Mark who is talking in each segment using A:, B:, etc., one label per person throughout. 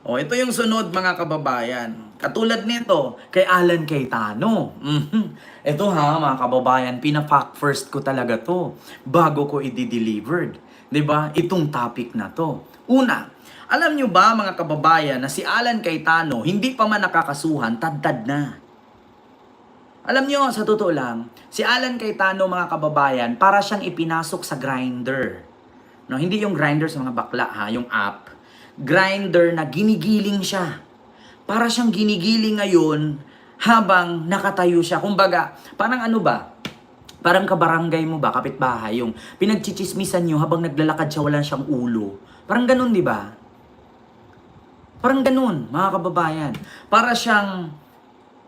A: O, ito yung sunod mga kababayan. Katulad nito, kay Alan Cayetano. Ito ha, mga kababayan, pina-fact first ko talaga to bago ko i-delivered. 'Di ba? Itong topic na to. Una, alam nyo ba mga kababayan na si Alan Cayetano hindi pa man nakakasuhan, tad na. Alam nyo, sa totoo lang, si Alan Cayetano mga kababayan, para siyang ipinasok sa Grindr. No, hindi yung Grindr sa mga bakla ha, yung app. Grindr na ginigiling siya. Para siyang ginigiling ngayon habang nakatayo siya. Kumbaga, parang ano ba? Parang kabarangay mo ba, kapitbahay, yung pinagchichismisan nyo habang naglalakad siya wala siyang ulo. Parang ganun, di ba? Parang ganun, mga kababayan. Para siyang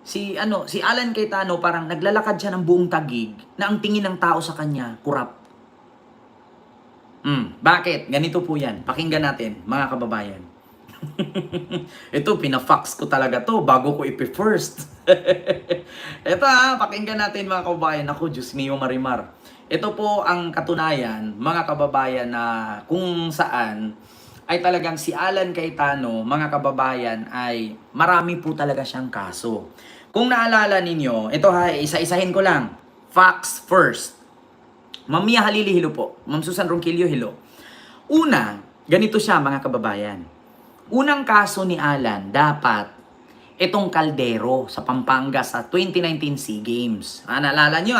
A: si Alan Cayetano parang naglalakad siya ng buong Taguig na ang tingin ng tao sa kanya, kurap. Bakit? Ganito po yan. Pakinggan natin, mga kababayan. Ito, pina-fax ko talaga to bago ko ipi-first. Ito pakinggan natin mga kababayan. Ako, Diyos mio Marimar. Ito po ang katunayan, mga kababayan, na kung saan ay talagang si Alan Cayetano, mga kababayan, ay marami po talaga siyang kaso. Kung naalala ninyo, ito isa-isahin ko lang. Facts first. Ma'am Mia Halili, hilo po. Ma'am Susan Ronquillo, hilo. Una, ganito siya mga kababayan. Unang kaso ni Alan, dapat itong kaldero sa Pampanga sa 2019 SEA Games. Naalala nyo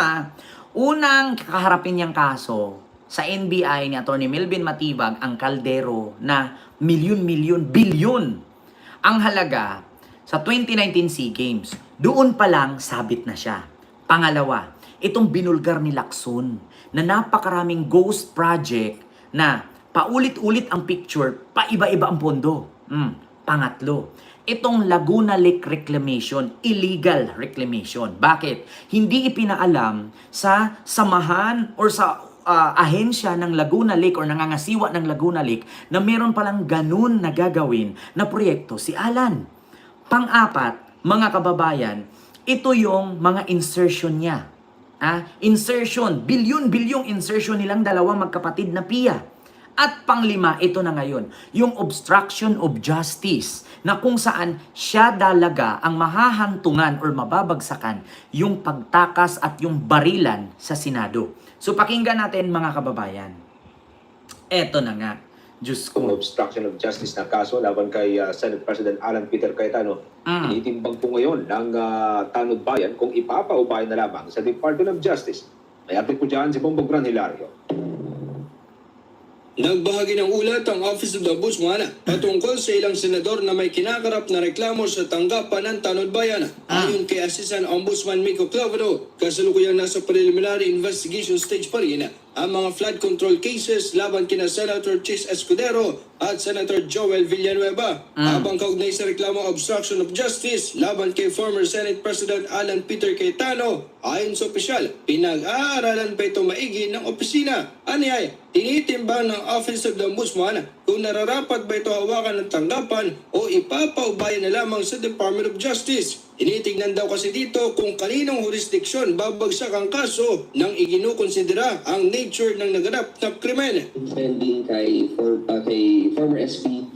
A: unang kaharapin niyang kaso sa NBI ni Atty. Melvin Matibag ang kaldero na milyon-milyon, bilyon ang halaga sa 2019 SEA Games. Doon pa lang sabit na siya. Pangalawa, itong binulgar ni Lacson na napakaraming ghost project na paulit-ulit ang picture, paiba-iba ang pondo. Pangatlo, itong Laguna Lake Reclamation, illegal reclamation. Bakit? Hindi ipinaalam sa samahan or sa ahensya ng Laguna Lake or nangangasiwa ng Laguna Lake na meron palang ganun na gagawin na proyekto si Alan. Pang-apat, mga kababayan, ito yung mga insertion niya. Insertion, bilyon-bilyong insertion nilang dalawang magkapatid na piya. At panglima, ito na ngayon, yung obstruction of justice na kung saan siya dalaga ang mahahantungan or mababagsakan yung pagtakas at yung barilan sa Senado. So pakinggan natin mga kababayan. Eto na nga, Diyos
B: Kung
A: ko.
B: obstruction of justice na kaso laban kay Senate President Alan Peter Cayetano, tinitimbang po ngayon ng Tanod Bayan kung ipapaubayan na lamang sa Department of Justice. May update po dyan si Bongbong Gran Hilario.
C: Nagbahagi ng ulat ang Office of the Ombudsman patungkol sa ilang senador na may kinakarap na reklamo sa tanggapan ng Tanod Bayan. Ayon kay Assistant Ombudsman Mico Clavero, kasalukuyang nasa preliminary investigation stage pa rin ang mga flood control cases laban kina Senator Chis Escudero at Senator Joel Villanueva. Habang kaugnay sa reklamo obstruction of justice laban kay former Senate President Alan Peter Cayetano, ayon sa opisyal, pinag-aaralan pa ito maigi ng opisina. Anyay, tinitimbang ng Office of the Ombudsman kung nararapat ba ito hawakan ng tanggapan o ipapaubayan na lamang sa Department of Justice. Tinitignan daw kasi dito kung kaninong jurisdiksyon babagsak ang kaso nang iginukonsidera ang nature ng naganap na krimen.
D: Defending kay former SP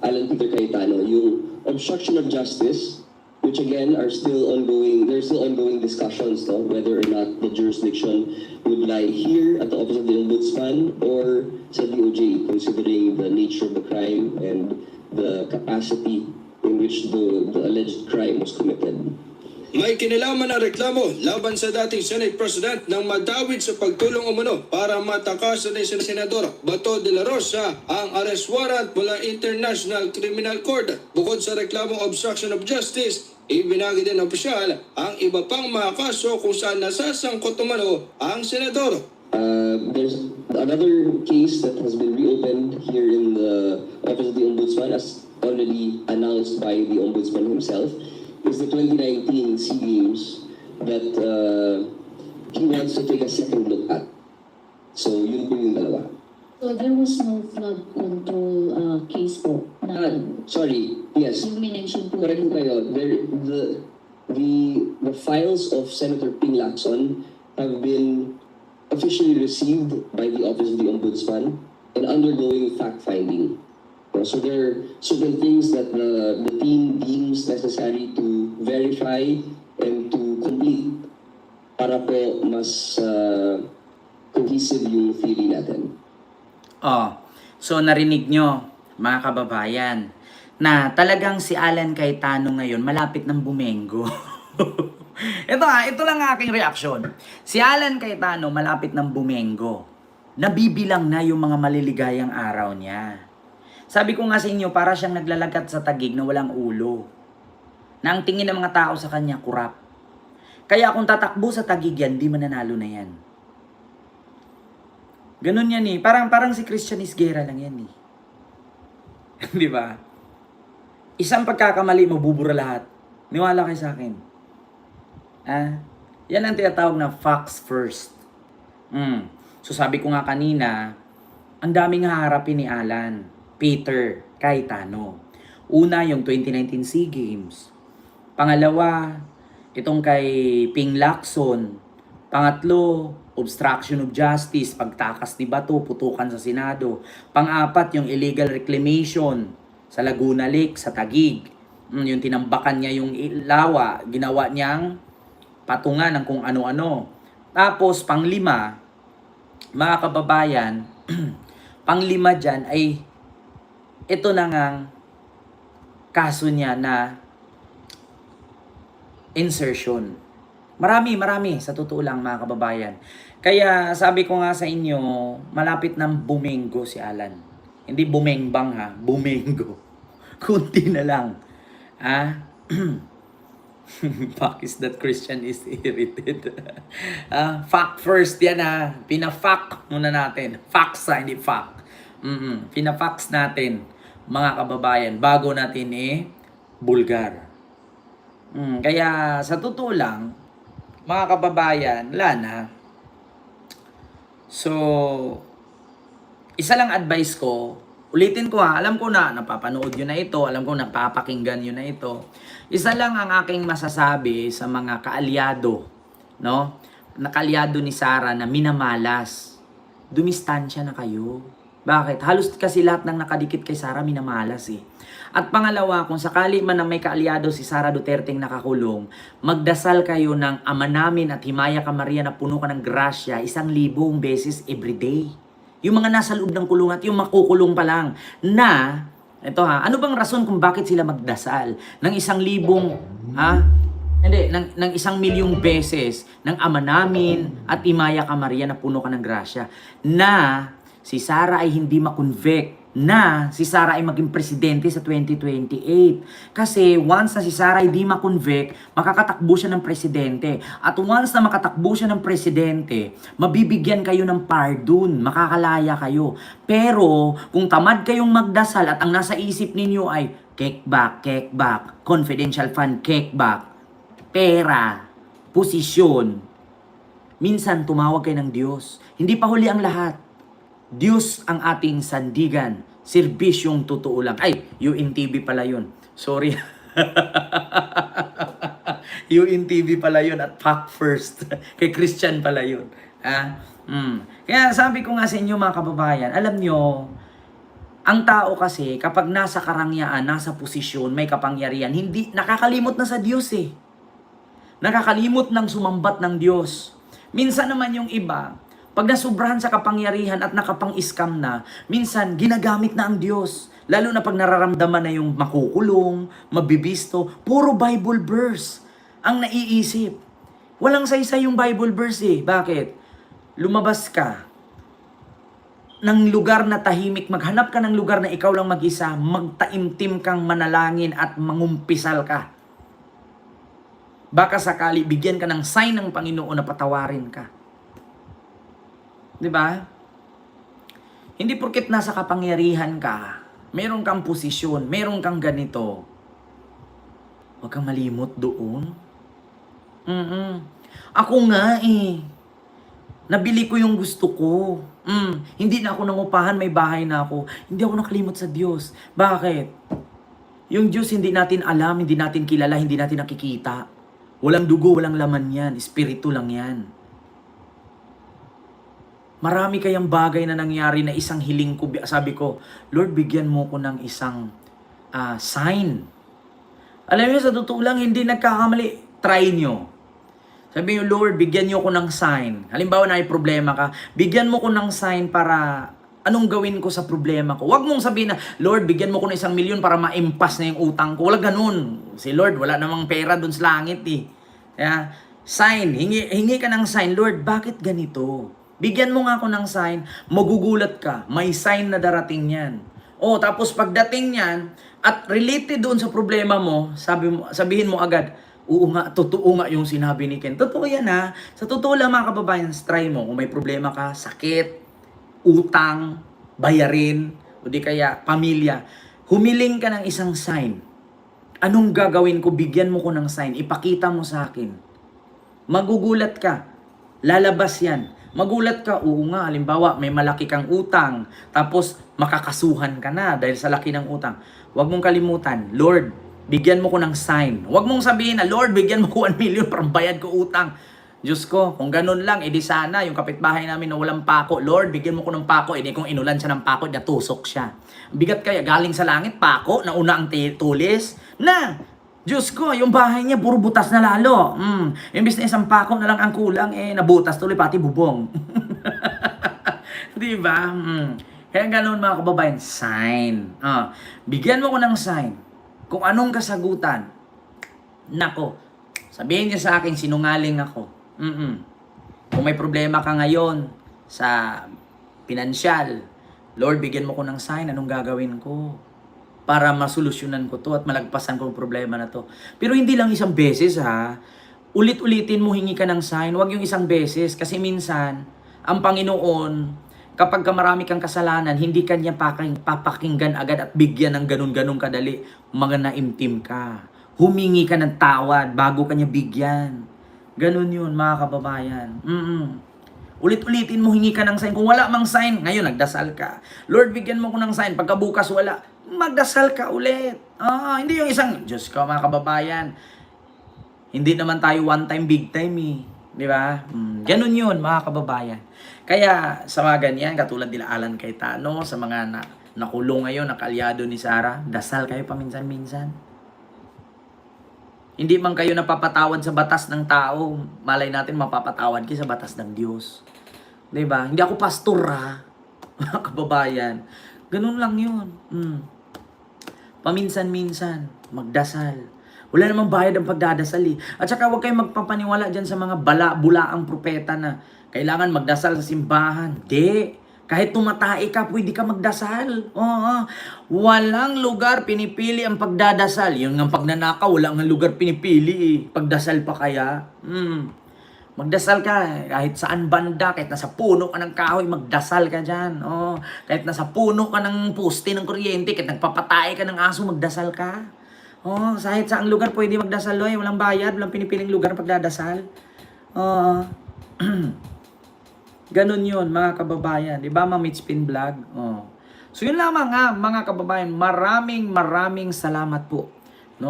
D: Alan Peter Cayetano, yung obstruction of justice, which again are still ongoing, there's still ongoing discussions to whether or not the jurisdiction would lie here at the Office of the Ombudsman or sa DOJ, considering the nature of the crime and the capacity in which the alleged crime was committed.
C: May kinalaman na reklamo laban sa dating Senate President nang madawit sa pagtulong umano para matakasan ni Senador Bato de la Rosa ang arrest warrant mula International Criminal Court. Bukod sa reklamo obstruction of justice, ibinagi din ng opisyal ang iba pang mga kaso kung saan nasasangkot umano ang senador.
D: There's another case that has been reopened here in the Office of the Ombudsman, as already announced by the Ombudsman himself, is the 2019 SEA Games that he wants to take a second look at. So, yun po yung dalawa.
E: So there was no flood control case po na
D: Sorry, yes.
E: yung minention po.
D: Correct po kayo. The files of Senator Ping Lacson have been officially received by the Office of the Ombudsman and undergoing fact-finding. So there are certain things that the team deems necessary to verify and to complete para po mas cohesive yung theory natin.
A: Oh, so narinig nyo, mga kababayan, na talagang si Alan Cayetano ngayon malapit ng bumengo. Ito lang ang aking reaksyon. Si Alan Cayetano malapit ng bumengo. Nabibilang na yung mga maliligayang araw niya. Sabi ko nga sa inyo, para siyang naglalagat sa tagig na walang ulo. Na ang tingin ng mga tao sa kanya, kurap. Kaya kung tatakbo sa tagig yan, di mananalo na yan. Ganun yan eh. Parang si Christian Isguera lang yan eh. Di ba? Isang pagkakamali, mabubura lahat. Niwala kayo sa akin. Yan ang tinatawag na facts first. So sabi ko nga kanina, ang daming haharapin ni Alan, Peter, Cayetano. Una, yung 2019 SEA Games. Pangalawa, itong kay Ping Lacson. Pangatlo, obstruction of justice, pagtakas ni Bato, putukan sa Senado. Pang-apat, yung illegal reclamation sa Laguna Lake, sa Taguig. Yung tinambakan niya yung lawa, ginawa niyang patungan ng kung ano-ano. Tapos, pang-lima, mga kababayan, pang-lima dyan ay ito na ngang kaso niya na insertion. Marami sa totoo lang mga kababayan. Kaya sabi ko nga sa inyo, malapit ng bumengo si Alan. Hindi bumengbang ha, bumengo. Kunti na lang. Fuck is that Christian is irritated. Fact first yan ha. Pina-fact muna natin. Facts ha, hindi fact. Pina-facts natin mga kababayan bago natin bulgar. Kaya sa totoo lang, mga kababayan, wala na. So, isa lang advice ko, ulitin ko ha, alam ko na napapanood yun na ito, alam ko napapakinggan yun na ito. Isa lang ang aking masasabi sa mga kaalyado, no? Na kaalyado ni Sara na minamalas. Dumistansya na kayo. Bakit? Halos kasi lahat ng nakadikit kay Sara minamalas eh. At pangalawa, kung sakali man na may kaalyado si Sara Duterteng nakakulong, magdasal kayo ng Ama namin at Himaya ka Maria na puno ka ng grasya 1,000 beses everyday. Yung mga nasa loob ng kulungan at yung makukulong pa lang na, ito ha, ano bang rason kung bakit sila magdasal ng 1,000 ng 1,000,000 beses ng Ama namin at Himaya ka Maria na puno ka ng grasya na si Sara ay hindi makonvict, na si Sara ay maging presidente sa 2028. Kasi once na si Sara ay hindi makonvict, makakatakbo siya ng presidente. At once na makatakbo siya ng presidente, mabibigyan kayo ng pardon, makakalaya kayo. Pero kung tamad kayong magdasal at ang nasa isip ninyo ay kickback, confidential fund kickback, pera, posisyon, minsan tumawag kayo ng Diyos. Hindi pa huli ang lahat. Diyos ang ating sandigan. Serbisyong totoo lang. Ay, UNTV pala yun. Sorry. UNTV pala yun at Fact First. Kay Christian pala yun. Kaya sabi ko nga sa inyo mga kababayan, alam nyo, ang tao kasi kapag nasa karangyaan, nasa posisyon, may kapangyarihan, hindi nakakalimot na sa Diyos eh. Nakakalimot ng sumambat ng Diyos. Minsan naman yung iba, pag nasubrahan sa kapangyarihan at nakapang-iskam na, minsan ginagamit na ang Diyos. Lalo na pag nararamdaman na yung makukulong, mabibisto, puro Bible verse ang naiisip. Walang saysay yung Bible verse eh. Bakit? Lumabas ka ng lugar na tahimik, maghanap ka ng lugar na ikaw lang mag-isa, magtaimtim kang manalangin at mangumpisal ka. Baka sakali bigyan ka ng sign ng Panginoon na patawarin ka. Diba? Hindi porket nasa kapangyarihan ka, meron kang posisyon, meron kang ganito, huwag kang malimot doon. Ako nga nabili ko yung gusto ko. Hindi na ako nangupahan, may bahay na ako. Hindi ako nakalimot sa Diyos. Bakit? Yung Diyos hindi natin alam, hindi natin kilala, hindi natin nakikita. Walang dugo, walang laman yan. Espiritu lang yan. Marami kayang bagay na nangyari na isang hiling ko. Sabi ko, Lord, bigyan mo ko ng isang sign. Alam niyo, sa totoo lang, hindi nagkakamali. Try nyo. Sabi niyo, Lord, bigyan niyo ko ng sign. Halimbawa na may problema ka, bigyan mo ko ng sign para anong gawin ko sa problema ko. Huwag mong sabihin na, Lord, bigyan mo ko ng 1 milyon para ma-impas na yung utang ko. Wala ganun. Si Lord, wala namang pera dun sa langit eh. Kaya, sign. Hingi ka ng sign. Lord, bakit ganito? Bigyan mo nga ako ng sign. Magugulat ka. May sign na darating yan. O, tapos pagdating yan, at related doon sa problema mo, sabihin mo agad, oo nga, totoo nga yung sinabi ni Ken. Totoo yan ha. Sa totoo lang mga kababayan, try mo. Kung may problema ka, sakit, utang, bayarin, o di kaya pamilya, humiling ka ng isang sign. Anong gagawin ko? Bigyan mo ko ng sign. Ipakita mo sa akin. Magugulat ka. Lalabas yan. Magulat ka, oo nga, halimbawa, may malaki kang utang, tapos makakasuhan ka na dahil sa laki ng utang. Huwag mong kalimutan, Lord, bigyan mo ko ng sign. Huwag mong sabihin na, Lord, bigyan mo ko 1 million para bayad ko utang. Diyos ko, kung ganun lang, edi sana yung kapitbahay namin na walang pako, Lord, bigyan mo ko ng pako, edi kung inulan siya ng pako, natusok siya. Bigat kaya, galing sa langit, pako, nauna ang tulis, na, Diyos ko, yung bahay niya, puro butas na lalo. Imbis na isang pako na lang ang kulang, nabutas tuloy, pati bubong. Di ba? Kaya ganun mga kababayan, sign. Bigyan mo ko ng sign. Kung anong kasagutan, nako, sabihin niyo sa akin, sinungaling ako. Kung may problema ka ngayon sa pinansyal, Lord, bigyan mo ko ng sign, anong gagawin ko? Para masolusyonan ko to at malagpasan ko ang problema na to. Pero hindi lang isang beses ha. Ulit-ulitin mo, hingi ka ng sign. Huwag yung isang beses. Kasi minsan, ang Panginoon, kapag marami kang kasalanan, hindi kanya papakinggan agad at bigyan ng ganun-ganun kadali. Mga naimtim ka. Humingi ka ng tawad bago kanya bigyan. Ganun yun, mga kababayan. Ulit-ulitin mo, hingi ka ng sign. Kung wala mang sign, ngayon nagdasal ka. Lord, bigyan mo ko ng sign. Pagkabukas wala, magdasal ka ulit. Hindi yung isang, Diyos ko mga kababayan, hindi naman tayo one time, big time eh. Di ba? Ganun yun mga kababayan. Kaya sa mga ganyan, katulad nila Alan Cayetano, sa mga nakulong ngayon, nakalyado ni Sarah, dasal kayo paminsan-minsan. Hindi man kayo napapatawad sa batas ng tao, malay natin mapapatawad kayo sa batas ng Diyos. Di ba? Hindi ako pastor ha, mga kababayan. Ganun lang yun. Paminsan-minsan, magdasal. Wala namang bayad ang pagdadasal eh. At saka huwag kayong magpapaniwala dyan sa mga bula-bulaang propeta na kailangan magdasal sa simbahan. Di. Kahit tumatay ka, pwede ka magdasal. Walang lugar pinipili ang pagdadasal. Yung ang pagnanakaw, wala ang lugar pinipili eh. Pagdasal pa kaya? Magdasal ka kahit saan banda, kahit nasa puno ka ng kahoy, magdasal ka dyan. Kahit nasa puno ka ng poste ng kuryente, kahit nagpapatay ka ng aso, magdasal ka. Kahit saang lugar pwede magdasal, walang bayad, walang pinipiling lugar pagdadasal. Ganun yun, mga kababayan. Di ba, Ma'am Mitspin Vlog? So yun lamang mga kababayan. Maraming salamat po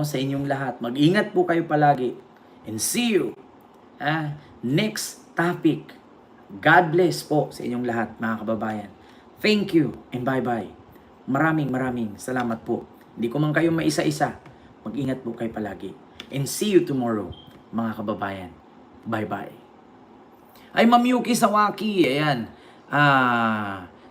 A: sa inyong lahat. Mag-ingat po kayo palagi. And see you next topic. God bless po sa inyong lahat, mga kababayan. Thank you and bye-bye. Maraming salamat po. Hindi ko man kayo maisa-isa. Mag-ingat po kayo palagi. And see you tomorrow, mga kababayan. Bye-bye. Ay, Ma'am Yuki Sawaki, ayan.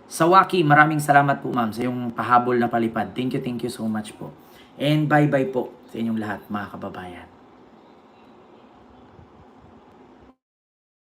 A: Sawaki, maraming salamat po, ma'am, sa yung pahabol na palipad. Thank you so much po. And bye-bye po sa inyong lahat, mga kababayan.